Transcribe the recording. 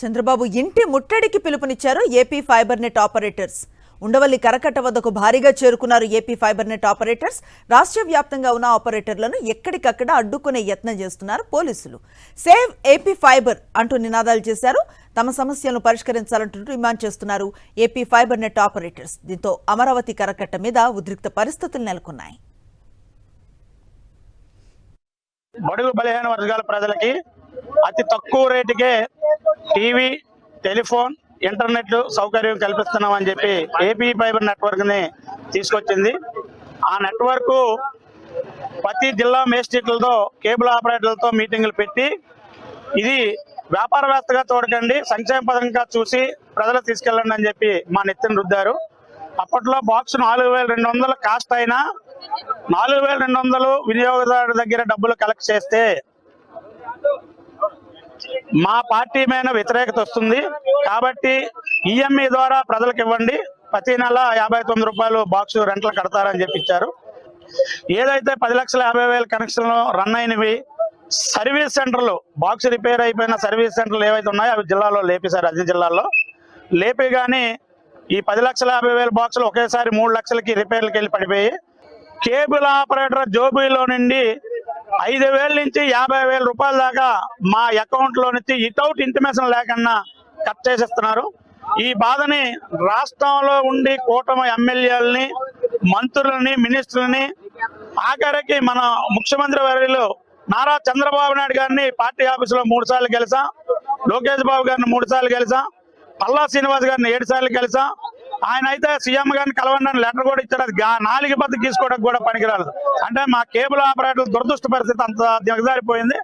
చంద్రబాబు ఇంటి ముట్టడికి పిలుపునిచ్చారు AP fibre net operators. Undavalli కరకట్ట వద్దకు భారీగా చేరుకున్నారు ఏపీ ఫైబర్ నెట్ ఆపరేటర్స్. రాష్ట్ర వ్యాప్తంగా ఉన్న ఆపరేటర్లను ఎక్కడికక్కడ అడ్డుకునే యత్నం చేస్తున్నారు పోలీసులు. సేవ్ ఏపీ ఫైబర్ అంటూ నినాదాలు చేశారు. తమ సమస్యలను పరిష్కరించాలంటూ డిమాండ్ చేస్తున్నారు ఏపీ ఫైబర్ నెట్ ఆపరేటర్స్. దీంతో అమరావతి కరకట్ట మీద ఉద్రిక్త పరిస్థితులు నెలకొన్నాయి. బడుగు బలహీన వర్గాల ప్రజలకి అతి తక్కువ రేటుకే టీవీ, టెలిఫోన్, ఇంటర్నెట్ సౌకర్యం కల్పిస్తున్నామని చెప్పి ఏపీ ఫైబర్ నెట్వర్క్ ని తీసుకొచ్చింది. ఆ నెట్వర్క్ ప్రతి జిల్లా మేజిస్ట్రేట్లతో, కేబుల్ ఆపరేటర్లతో మీటింగులు పెట్టి ఇది వ్యాపారవేత్తగా చూడకండి, సంక్షేమ పథకంగా చూసి ప్రజలకు తీసుకెళ్ళండి అని చెప్పి మా నెత్తిన రుద్దారు. అప్పట్లో బాక్స్ 4200 కాస్ట్ అయినా 4200 వినియోగదారుడి దగ్గర డబ్బులు కలెక్ట్ చేస్తే మా పార్టీ మీద వ్యతిరేకత వస్తుంది. కాబట్టి ఈఎంఐ ద్వారా ప్రజలకు ఇవ్వండి, ప్రతి నెల 59 రూపాయలు బాక్స్ రెంట్లు కడతారని చెప్పి ఇచ్చారు. ఏదైతే 10,50,000 కనెక్షన్లు రన్ అయినవి, సర్వీస్ సెంటర్లు, బాక్స్ రిపేర్ అయిపోయిన సర్వీస్ సెంటర్లు ఏవైతే ఉన్నాయో అవి జిల్లాలో లేపేశారు. అన్ని జిల్లాల్లో లేపి కానీ ఈ 10,50,000 బాక్సులు ఒకేసారి 3 లక్షలకి రిపేర్లకు వెళ్ళి పడిపోయి కేబుల్ ఆపరేటర్ జోబీలో నుండి 5,000 నుంచి 50,000 రూపాయల దాకా మా అకౌంట్ లో నుంచి వితౌట్ ఇంటిమేషన్ లేకుండా కట్ చేసేస్తున్నారు. ఈ బాధని రాష్ట్రంలో ఉండి కూటమి ఎమ్మెల్యేలని, మంత్రులని, మినిస్టర్లని, ఆఖరికి మన ముఖ్యమంత్రి వర్యులు నారా చంద్రబాబు నాయుడు గారిని పార్టీ ఆఫీసులో 3 సార్లు కలిసాం, లోకేష్ బాబు గారిని 3 సార్లు కలిసాం, పల్లా శ్రీనివాస్ గారిని 7 సార్లు కలిసాం. ఆయన అయితే సీఎం గారిని కలవండి లెటర్ కూడా ఇచ్చారు. అది 4 బద్ద తీసుకోవడానికి కూడా పనికిరాదు. అంటే మా కేబుల్ ఆపరేటర్ల దురదృష్ట పరిస్థితి అంత దిగజారిపోయింది.